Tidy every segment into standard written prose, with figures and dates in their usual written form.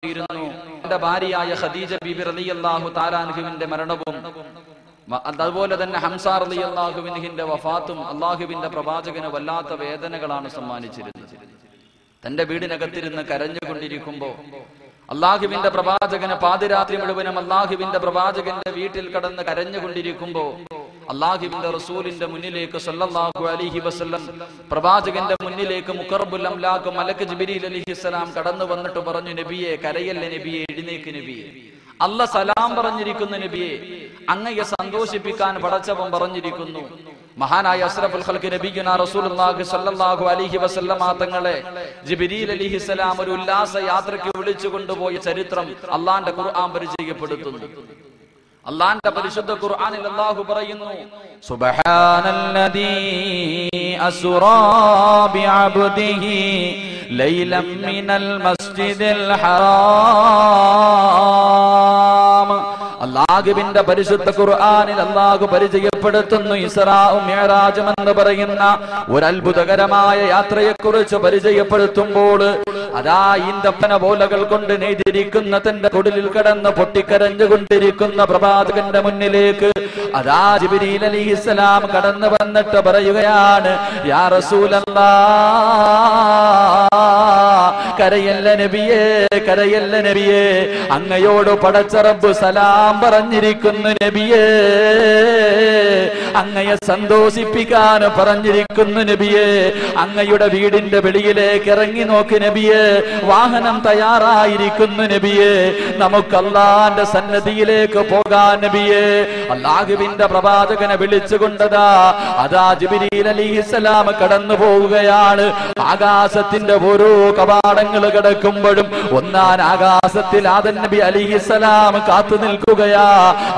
തന്റെ ഭാര്യയായ ഖദീജ ബീബി റളിയല്ലാഹു തആല അൻഹുവിന്റെ മരണവും അതുപോലെ തന്നെ ഹംസ റളിയല്ലാഹു അൻഹുവിന്റെ വഫാത്തും അല്ലാഹുവിന്റെ പ്രവാചകന് വല്ലാത്ത വേദനകളാണ് സമ്മാനിച്ചിരുന്നത്. തന്റെ വീടിനകത്തിരുന്ന് കരഞ്ഞുകൊണ്ടിരിക്കുമ്പോൾ അല്ലാഹുവിന്റെ പ്രവാചകന് പാതിരാത്രി മുഴുവനും അല്ലാഹുവിന്റെ പ്രവാചകന്റെ വീട്ടിൽ കടന്ന് കരഞ്ഞുകൊണ്ടിരിക്കുമ്പോ അല്ലാഹുവിന്റെ റസൂലിന്റെ മുന്നിലേക്ക് സല്ലല്ലാഹു അലൈഹി വസല്ലം പ്രവാചകന്റെ മുന്നിലേക്ക് മുഖറബുൽ അംലാഖ് മലക്ക് ജിബ്രീൽ അലൈഹിസ്സലാം കടന്നു വന്നിട്ട് പറഞ്ഞു, നബിയെ കരയല്ലേ നബിയെ, എഴുന്നേക്ക് നബിയെ, അല്ല സലാം പറഞ്ഞിരിക്കുന്നു നബിയെ, അങ്ങയെ സന്തോഷിപ്പിക്കാൻ പടച്ചവൻ പറഞ്ഞിരിക്കുന്നു. മഹാനായ അസ്റഫുൽ ഖൽഖ് നബിയുനാ റസൂലുള്ളാഹി സ്വല്ലല്ലാഹു അലൈഹി വസല്ലമ തങ്ങളെ ജിബ്രീൽ അലൈഹിസ്സലാം ഒരു ഉല്ലാസ യാത്രയ്ക്ക് വിളിച്ചു കൊണ്ടുപോയ ചരിത്രം അല്ലാഹുവിന്റെ ഖുർആൻ പരിചയപ്പെടുത്തുന്നു. അല്ലാഹുവിന്റെ പരിശുദ്ധ ഖുർആനിൽ അല്ലാഹു പറയുന്നു, സുബ്ഹാനല്ലദീ അസ്റാ ബിഅബ്ദിഹി ലൈലൻ മിനൽ മസ്ജിദിൽ ഹറാം. അല്ലാഹുവിന്റെ പരിശുദ്ധ ഖുർആനിൽ അല്ലാഹു പരിചയപ്പെടുത്തുന്നു ഇസ്റാഉം മിഅ്റാജും എന്ന് പറയുന്ന ഒരു അത്ഭുതകരമായ യാത്രയെക്കുറിച്ച് പരിചയപ്പെടുത്തുമ്പോൾ അതാ ഈന്തപ്പന പോലകൾ കൊണ്ട് നെയ്തിരിക്കുന്ന തന്റെ കുടിലിൽ കിടന്ന് പൊട്ടിക്കരഞ്ഞുകൊണ്ടിരിക്കുന്ന പ്രവാചകന്റെ മുന്നിലേക്ക് അതാ ജിബ്രീൽ അലൈഹിസ്സലാം കടന്നു വന്നിട്ട് പറയുകയാണ്, യാ റസൂലല്ലാഹ്, കരയല്ല നബിയേ, കരയല്ല നബിയേ, അങ്ങയോട് പടച്ച റബ്ബ് സലാം പറഞ്ഞിരിക്കുന്നു നബിയേ, അങ്ങയെ സന്തോഷിപ്പിക്കാൻ പറഞ്ഞിരിക്കുന്നു നബിയേ, അങ്ങയുടെ വീടിന്റെ വെളിയിലേക്ക് ഇറങ്ങി നോക്ക് നബിയേ, വാഹനം തയ്യാറായിരിക്കുന്നു നബിയേ, നമുക്ക് അല്ലാഹുവിന്റെ സന്നിധിയിലേക്ക് പോകാൻ നബിയേ. അല്ലാഹുവിന്റെ പ്രവാചകനെ വിളിച്ചുകൊണ്ടതാ അതാ ജിബ്രീൽ അലൈഹിസ്സലാം കടന്നു പോവുകയാണ്. ആകാശത്തിന്റെ ഓരോ കവാടങ്ങൾ കിടക്കുമ്പോഴും ഒന്നാൻ ആകാശത്തിൽ ആദം നബി അലൈഹിസ്സലാം കാത്തു നിൽക്കുകയാ.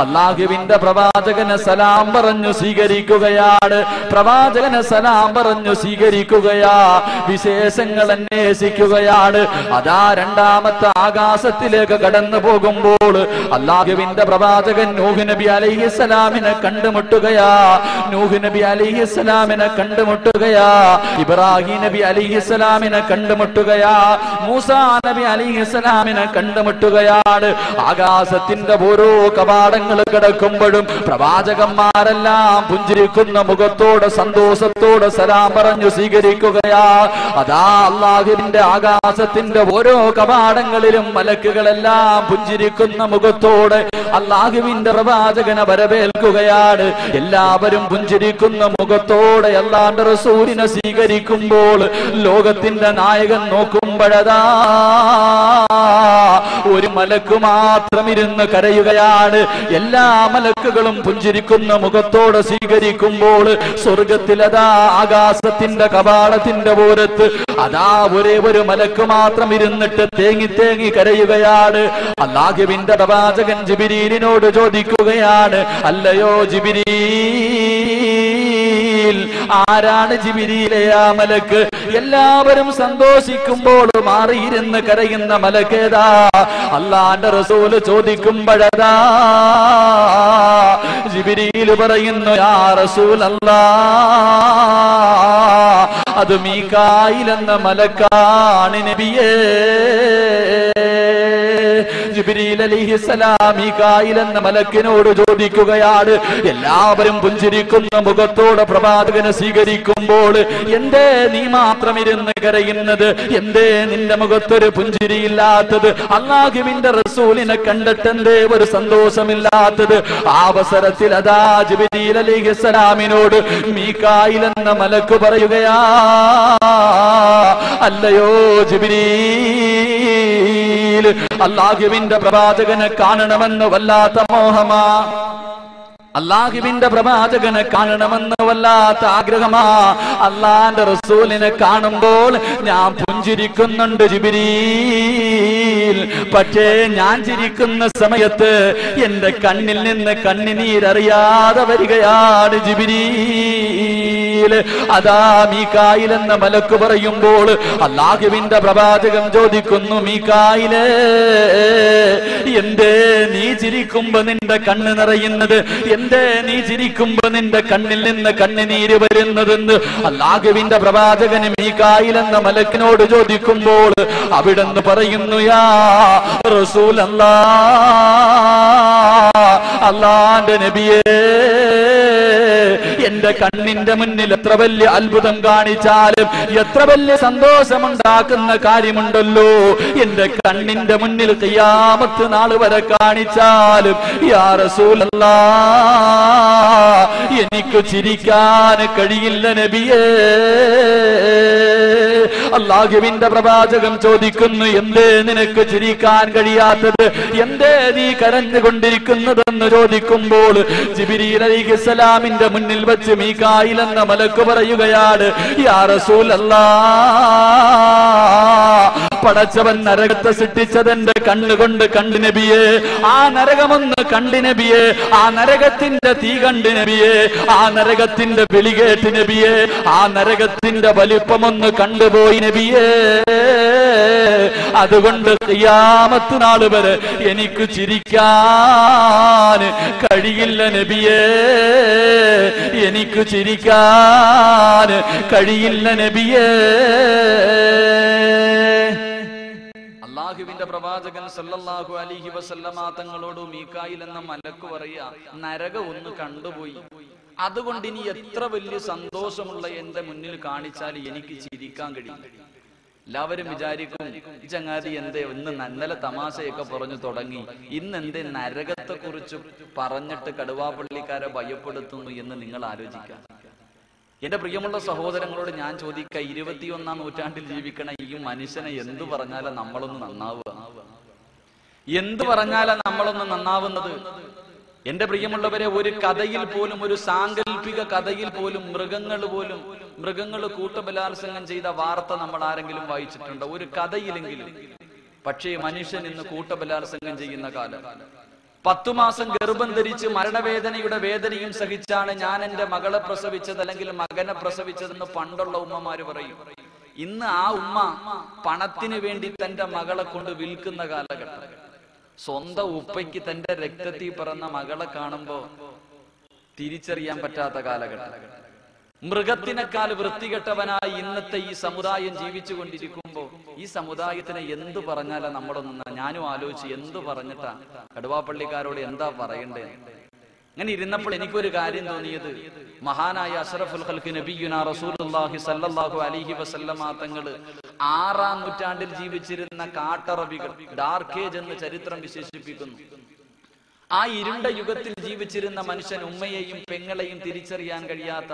അല്ലാഹുവിന്റെ പ്രവാചകനെ സലാം പറഞ്ഞു സ്വീകരിക്കുകയാണ്. പ്രവാചകനെ സലാം പറഞ്ഞു സ്വീകരിക്കുകയാ. വിശേഷങ്ങൾ അന്വേഷിക്കുകയാണ്. അതാ രണ്ടാമത്തെ ആകാശത്തിലേക്ക് കടന്നു പോകുമ്പോൾ അല്ലാഹുവിന്റെ പ്രവാചകൻ നൂഹ് നബി അലൈഹിസ്സലാമിനെ കണ്ടുമുട്ടുകയാ. നൂഹ് നബി അലൈഹിസ്സലാമിനെ കണ്ടുമുട്ടുകയാ. ഇബ്രാഹിം നബി അലൈഹിസ്സലാമിനെ കണ്ടുമുട്ടുകയാ. മൂസാ നബി അലൈഹിസ്സലാമിനെ കണ്ടുമുട്ടുകയാണ്. ആകാശത്തിന്റെ ഓരോ കവാടങ്ങൾ കിടക്കുമ്പോഴും പ്രവാചകന്മാരെല്ലാം പുഞ്ചിരിക്കുന്ന മുഖത്തോടെ സന്തോഷത്തോടെ സലാം പറഞ്ഞു സ്വീകരിക്കുകയാ. അതാ അല്ലാഹുവിന്റെ ആകാശത്തിന്റെ ഓരോ കവാടങ്ങളിലും മലക്കുകളെല്ലാം പുഞ്ചിരിക്കുന്ന മുഖത്തോടെ അല്ലാഹുവിന്റെ പ്രവാചകനെ വരവേൽക്കുകയാണ്. എല്ലാവരും പുഞ്ചിരിക്കുന്ന മുഖത്തോടെ അല്ലാഹുവിന്റെ റസൂലിനെ സ്വീകരിക്കുമ്പോൾ ലോകത്തിന്റെ നായകൻ നോക്കുമ്പോഴതാ ഒരു മലക്ക് മാത്രം ഇരുന്ന് കരയുകയാണ്. എല്ലാ മലക്കുകളും പുഞ്ചിരിക്കുന്ന മുഖത്തോടെ സ്വീകരിക്കുമ്പോൾ സ്വർഗത്തിലതാ ആകാശത്തിന്റെ കവാടത്തിന്റെ ഓരത്ത് അതാ ഒരേ ഒരു മലക്ക് മാത്രം ഇരുന്നിട്ട് തേങ്ങി തേങ്ങി കരയുകയാണ്. അല്ലാഹുവിന്റെ പ്രവാചകൻ ജിബ്രീലിനോട് ചോദിക്കുകയാണ്, അല്ലയോ ജിബ്രീൽ, ആരാണ് ജിബ്രീലേ ആ മലക്ക്? എല്ലാവരും സന്തോഷിക്കുമ്പോൾ മാറിയിരുന്ന് കരയുന്ന മലക്കേതാ? അല്ലാഹുവിന്റെ റസൂൽ ചോദിക്കുമ്പോഴതാ ജിബ്രീൽ പറയുന്നു, യാ റസൂലല്ലാഹ്, അത് മീകായിൽ എന്ന മലക്കാണ് നബിയേ. ജിബ്രീൽ അലൈഹിസ്സലാം മീകായിൽ എന്ന മലക്കിനോട് ചോദിക്കുകയാണ്, എല്ലാവരും പുഞ്ചിരിക്കുന്ന മുഖത്തോടെ പ്രവാചകനെ സ്വീകരിക്കുമ്പോൾ എന്തേ നീ മാത്രം ഇരുന്ന് കരയുന്നത്? എന്തേ നിന്റെ മുഖത്തൊരു പുഞ്ചിരിയില്ലാത്തത്? അല്ലാഹുവിന്റെ റസൂലിനെ കണ്ടിട്ട് എന്തേ ഒരു സന്തോഷമില്ലാത്തത്? ആ അവസരത്തിൽ അതാ ജിബ്രീൽ അലൈഹിസ്സലാമിനോട് മീകായിൽ എന്ന മലക്ക് പറയുകയാ, അല്ലയോ ജിബ്രീൽ, അല്ലാഹുവിന്റെ പ്രവാചകനെ കാണണമെന്ന് വല്ലാത്ത മോഹമാ, അല്ലാഹുവിന്റെ പ്രവാചകനെ കാണണമെന്ന് വല്ലാത്ത ആഗ്രഹമാ. അല്ലാഹുവിന്റെ റസൂലിനെ കാണുമ്പോൾ ഞാൻ പുഞ്ചിരിക്കുന്നുണ്ട് ജിബ്രീൽ, പക്ഷേ ഞാൻ ചിരിക്കുന്ന സമയത്ത് എന്റെ കണ്ണിൽ നിന്ന് കണ്ണിനീരറിയാതെ വരികയാണ് ജിബ്രീൽ. അതാ മീകായിൽ എന്ന മലക്ക് പറയുമ്പോൾ അല്ലാഹുവിന്റെ പ്രവാചകൻ ചോദിക്കുന്നു, മീകായിലേ, എന്തേ നീ ചിരിക്കുമ്പോ നിന്റെ കണ്ണ് നിറയുന്നത്? എന്തേ നീ ചിരിക്കുമ്പോ നിന്റെ കണ്ണിൽ നിന്ന് കണ്ണുനീര് വരുന്നതെന്ന് അല്ലാഹുവിന്റെ പ്രവാചകൻ മീകായിൽ എന്ന മലക്കിനോട് ചോദിക്കുമ്പോൾ അവിടെന്ന് പറയുന്നു, യാ റസൂലല്ലാഹ്, അല്ലാഹുവിന്റെ നബിയേ, എന്റെ കണ്ണിന്റെ മുന്നിൽ എത്ര വലിയ അത്ഭുതം കാണിച്ചാലും, എത്ര വലിയ സന്തോഷമുണ്ടാക്കുന്ന കാര്യമുണ്ടല്ലോ, എന്റെ കണ്ണിന്റെ മുന്നിൽ ഖിയാമത്ത് നാൾ വരെ കാണിച്ചാലും യാ റസൂലല്ലാഹ്, എനിക്ക് ചിരിക്കാൻ കഴിയില്ല നബിയേ. അല്ലാഹുവിന്റെ പ്രവാചകൻ ചോദിക്കുന്നു, എന്തേ നിനക്ക് ചിരിക്കാൻ കഴിയാത്തത്, എന്തേ നീ കരഞ്ഞുകൊണ്ടിരിക്കുന്നതെന്ന് ചോദിക്കുമ്പോൾ ജിബ്രീൽ അലൈഹിസ്സലാമിന്റെ മുന്നിൽ വെച്ച് മീകായിൽ എന്ന മലക്ക് പറയുകയാണ്, യാ റസൂലല്ലാഹ്, പടച്ചവൻ നരകത്തെ സൃഷ്ടിച്ചതെന്റെ കണ്ണുകൊണ്ട് കണ്ടു നബിയെ, ആ നരകമൊന്ന് കണ്ടു നബിയെ, ആ നരകത്തിന്റെ തീ കണ്ടു നബിയെ, ആ നരകത്തിന്റെ വിളി കേട്ട് നബിയെ, ആ നരകത്തിന്റെ വലിപ്പമൊന്ന് കണ്ടുപോയി നബിയെ. അതുകൊണ്ട് ഖിയാമത്ത് നാൾ വരെ എനിക്ക് ചിരിക്കാൻ കഴിയില്ല നബിയെ, എനിക്ക് ചിരിക്കാൻ കഴിയില്ല നബിയെ. അല്ലാഹുവിന്റെ പ്രവാചകൻ സല്ലല്ലാഹു അലൈഹി വസല്ലമ തങ്ങളോട് മീകായിൽ എന്ന മലക്ക് പറയാ, നരകം ഒന്ന് കണ്ടുപോയി, അതുകൊണ്ട് ഇനി എത്ര വലിയ സന്തോഷമുള്ള എന്റെ മുന്നിൽ കാണിച്ചാൽ എനിക്ക് ചിരിക്കാൻ കഴിയും. എല്ലാവരും വിചാരിക്കും, ഈ ചങ്ങാതി എന്തേ ഇന്നലെ തമാശയൊക്കെ പറഞ്ഞു തുടങ്ങി, ഇന്നെന്തേ നരകത്തെ കുറിച്ച് പറഞ്ഞിട്ട് കടുവാപ്പള്ളിക്കാരെ ഭയപ്പെടുത്തുന്നു എന്ന് നിങ്ങൾ ആലോചിക്കാം. എന്റെ പ്രിയമുള്ള സഹോദരങ്ങളോട് ഞാൻ ചോദിക്ക, 21-ാം നൂറ്റാണ്ടിൽ ജീവിക്കണ ഈ മനുഷ്യനെ എന്തു പറഞ്ഞാലാ നമ്മളൊന്ന് നന്നാവുക? എന്തു പറഞ്ഞാലാ നമ്മളൊന്ന് നന്നാവുന്നത്? എന്റെ പ്രിയമുള്ളവരെ, ഒരു കഥയിൽ പോലും, ഒരു സാങ്കല്പിക കഥയിൽ പോലും മൃഗങ്ങൾ കൂട്ടബലാത്സംഗം ചെയ്ത വാർത്ത നമ്മൾ ആരെങ്കിലും വായിച്ചിട്ടുണ്ടോ? ഒരു കഥയിലെങ്കിലും. പക്ഷേ മനുഷ്യൻ ഇന്ന് കൂട്ടബലാത്സംഗം ചെയ്യുന്ന കാലം. 10 മാസം ഗർഭം ധരിച്ച് മരണവേദനയുടെ വേദനയും സഹിച്ചാണ് ഞാൻ എന്റെ മകളെ പ്രസവിച്ചത് അല്ലെങ്കിൽ മകനെ പ്രസവിച്ചതെന്ന് പണ്ടുള്ള ഉമ്മമാര് പറയും. ഇന്ന് ആ ഉമ്മ പണത്തിന് വേണ്ടി തന്റെ മകളെ കൊണ്ട് വിൽക്കുന്ന കാലഘട്ടം. സ്വന്തം ഉപ്പയ്ക്ക് തന്റെ രക്തത്തിൽ പിറന്ന മകളെ കാണുമ്പോ തിരിച്ചറിയാൻ പറ്റാത്ത കാലഘട്ടം. മൃഗത്തിനേക്കാൾ വൃത്തികെട്ടവനായി ഇന്നത്തെ ഈ സമുദായം ജീവിച്ചു കൊണ്ടിരിക്കുമ്പോ ഈ സമുദായത്തിനെ എന്തു പറഞ്ഞാലാ നമ്മളൊന്നും, ഞാനും ആലോചിച്ച് എന്തു പറഞ്ഞിട്ടാ കടുവാപ്പള്ളിക്കാരോട് എന്താ പറയണ്ടേ. അങ്ങനെ ഇരുന്നപ്പോൾ എനിക്കൊരു കാര്യം തോന്നിയത്, മഹാനായ അഷ്റഫുൽ ഖൽഖ് നബിയുനാ റസൂലുള്ളാഹി സ്വല്ലല്ലാഹു അലൈഹി വസല്ലമ തങ്ങള് 6-ാം നൂറ്റാണ്ടിൽ ജീവിച്ചിരുന്ന കാട്ടറബികൾ, ഡാർക്ക് ഏജ് എന്ന് ചരിത്രം വിശേഷിപ്പിക്കുന്നു. ആ ഇരുണ്ട യുഗത്തിൽ ജീവിച്ചിരുന്ന മനുഷ്യൻ ഉമ്മയെയും പെങ്ങളെയും തിരിച്ചറിയാൻ കഴിയാത്ത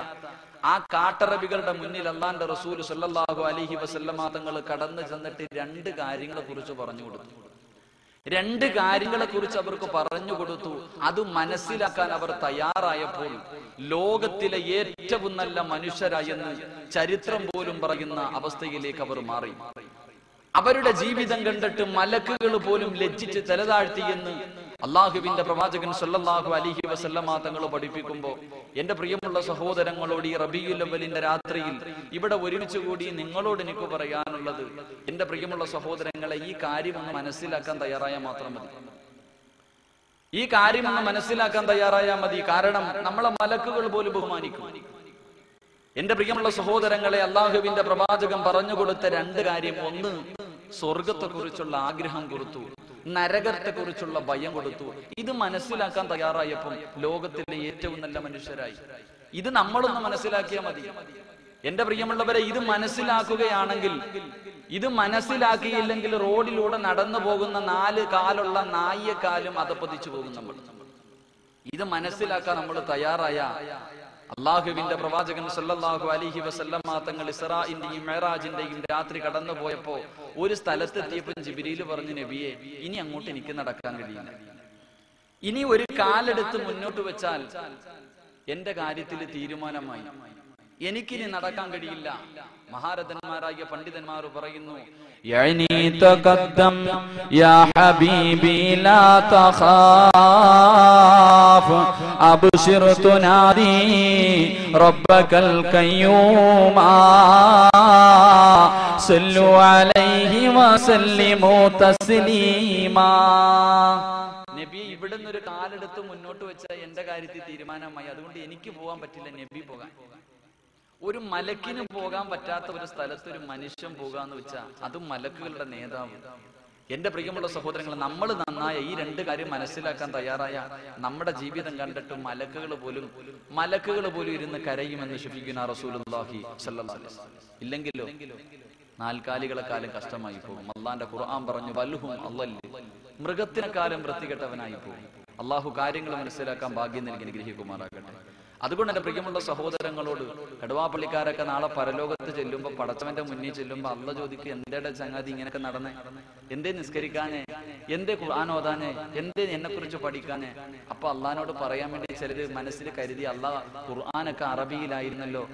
ആ കാട്ടറബികളുടെ മുന്നിൽ അല്ലാഹുവിന്റെ റസൂൽ സ്വല്ലല്ലാഹു അലൈഹി വസല്ലമ തങ്ങൾ കടന്നു ചെന്നിട്ട് 2 കാര്യങ്ങളെ കുറിച്ച് പറഞ്ഞു കൊടുത്തു. 2 കാര്യങ്ങളെ കുറിച്ച് അവർക്ക് പറഞ്ഞു കൊടുത്തു. അത് മനസ്സിലാക്കാൻ അവർ തയ്യാറായപ്പോൾ ലോകത്തിലെ ഏറ്റവും നല്ല മനുഷ്യരായെന്ന് ചരിത്രം പോലും പറയുന്ന അവസ്ഥയിലേക്ക് അവർ മാറി. അവരുടെ ജീവിതം കണ്ടിട്ട് മലക്കുകൾ പോലും ലജ്ജിച്ച് തലതാഴ്ത്തിയെന്ന് അള്ളാഹുവിന്റെ പ്രവാചകൻ സല്ലല്ലാഹു അലൈഹി വസല്ലമ തങ്ങൾ പഠിപ്പിക്കുമ്പോൾ എന്റെ പ്രിയമുള്ള സഹോദരങ്ങളോട് ഈ റബീഉൽ അവ്വലിന്റെ രാത്രിയിൽ ഇവിടെ ഒരുമിച്ച് കൂടി നിങ്ങളോട് എനിക്ക് പറയാനുള്ളത്, എന്റെ പ്രിയമുള്ള സഹോദരങ്ങളെ, ഈ കാര്യം ഒന്ന് മനസ്സിലാക്കാൻ തയ്യാറായാൽ മാത്രം മതി. ഈ കാര്യം ഒന്ന് മനസ്സിലാക്കാൻ തയ്യാറായാൽ മതി. കാരണം നമ്മളെ മലക്കുകൾ പോലും ബഹുമാനിക്കും. എന്റെ പ്രിയമുള്ള സഹോദരങ്ങളെ, അള്ളാഹുവിന്റെ പ്രവാചകൻ പറഞ്ഞു കൊടുത്ത 2 കാര്യം, ഒന്ന് സ്വർഗത്തെ കുറിച്ചുള്ള ആഗ്രഹം കൊടുത്തു, നരകത്തെ കുറിച്ചുള്ള ഭയം കൊടുത്തു. ഇത് മനസ്സിലാക്കാൻ തയ്യാറായപ്പോൾ ലോകത്തിലെ ഏറ്റവും നല്ല മനുഷ്യരായി. ഇത് നമ്മളൊന്ന് മനസ്സിലാക്കിയാൽ മതി. എന്റെ പ്രിയമുള്ളവരെ, ഇത് മനസ്സിലാക്കുകയാണെങ്കിൽ, ഇത് മനസ്സിലാക്കിയില്ലെങ്കിൽ റോഡിലൂടെ നടന്നു പോകുന്ന 4 കാലുള്ള നായക്കാലും അധപ്പതിച്ചു പോകും നമ്മൾ. ഇത് മനസ്സിലാക്കാൻ നമ്മൾ തയ്യാറായ അള്ളാഹുവിന്റെ പ്രവാചകൻ സല്ലല്ലാഹു അലൈഹി വസല്ലമ തങ്ങൾ ഇസ്രാഇന്റെയും മിഅ്റാജിന്റെയും രാത്രി കടന്നു പോയപ്പോ ഒരു സ്ഥലത്തെത്തിയപ്പോൾ ജിബ്രീൽ പറഞ്ഞു, നബിയെ, ഇനി അങ്ങോട്ട് എനിക്ക് നടക്കാൻ കഴിയില്ല. ഇനി ഒരു കാലെടുത്ത് മുന്നോട്ട് വെച്ചാൽ എന്റെ കാര്യത്തിൽ തീരുമാനമായി, എനിക്കിനി നടക്കാൻ കഴിയില്ല. മഹാരഥന്മാരായ പണ്ഡിതന്മാർ പറയുന്നു, യഅനി തഖദ്ദം യാ ഹബീബി ലാ തഖാഫ് അബ്ശിർ തുനാദി റബ്ബകൽ ഖയ്യൂമാ സല്ലു അലൈഹി വസല്ലിമു തസ്ലീമാ. നബി, ഇവിടെ നിന്നൊരു കാലെടുത്ത് മുന്നോട്ട് വെച്ച എന്റെ കാര്യത്തിൽ തീരുമാനമായി, അതുകൊണ്ട് എനിക്ക് പോകാൻ പറ്റില്ല, നബി പോകാൻ. ഒരു മലക്കിന് പോകാൻ പറ്റാത്ത ഒരു സ്ഥലത്ത് ഒരു മനുഷ്യൻ പോകാന്ന് വെച്ചാൽ അതും മലക്കുകളുടെ നേതാവ്. എന്റെ പ്രിയമുള്ള സഹോദരങ്ങൾ, നമ്മൾ നന്നായ ഈ രണ്ട് കാര്യം മനസ്സിലാക്കാൻ തയ്യാറായ നമ്മുടെ ജീവിതം കണ്ടിട്ട് മലക്കുകൾ പോലും ഇരുന്ന് കരയുമെന്ന് ശഫീഖുനാ റസൂലുള്ളാഹി സ്വല്ലല്ലാഹു അലൈഹി വസല്ലം. ഇല്ലെങ്കിലോ നാൽക്കാലികളെക്കാലം കഷ്ടമായി പോകും. അള്ളാന്റെ ഖുർആൻ പറഞ്ഞു, വൽഹും അള്ളല്ല്, മൃഗത്തിനെക്കാലം വൃത്തികെട്ടവനായി പോകും. അള്ളാഹു കാര്യങ്ങൾ മനസ്സിലാക്കാൻ ഭാഗ്യം നൽകി അനുഗ്രഹിക്കുമാറാകട്ടെ. അതുകൊണ്ട് എന്റെ പ്രിയമുള്ള സഹോദരങ്ങളോട്, കടുവാപ്പള്ളിക്കാരൊക്കെ നാളെ പരലോകത്ത് ചെല്ലുമ്പോ, പടച്ചവന്റെ മുന്നിൽ ചെല്ലുമ്പോ അള്ള ചോദിക്കും, എന്തേടെ ചങ്ങാതി ഇങ്ങനെയൊക്കെ നടന്നേ, എന്തേ നിസ്കരിക്കാനേ, എന്തേ ഖുർആൻ ഓതാനേ, എന്തേ എന്നെ കുറിച്ച് പഠിക്കാനേ? അപ്പൊ അള്ളഹാനോട് പറയാൻ വേണ്ടി ചിലര് മനസ്സിൽ കരുതി, അള്ളാഹ് ഖുർആനൊക്കെ അറബിയിലായിരുന്നല്ലോ,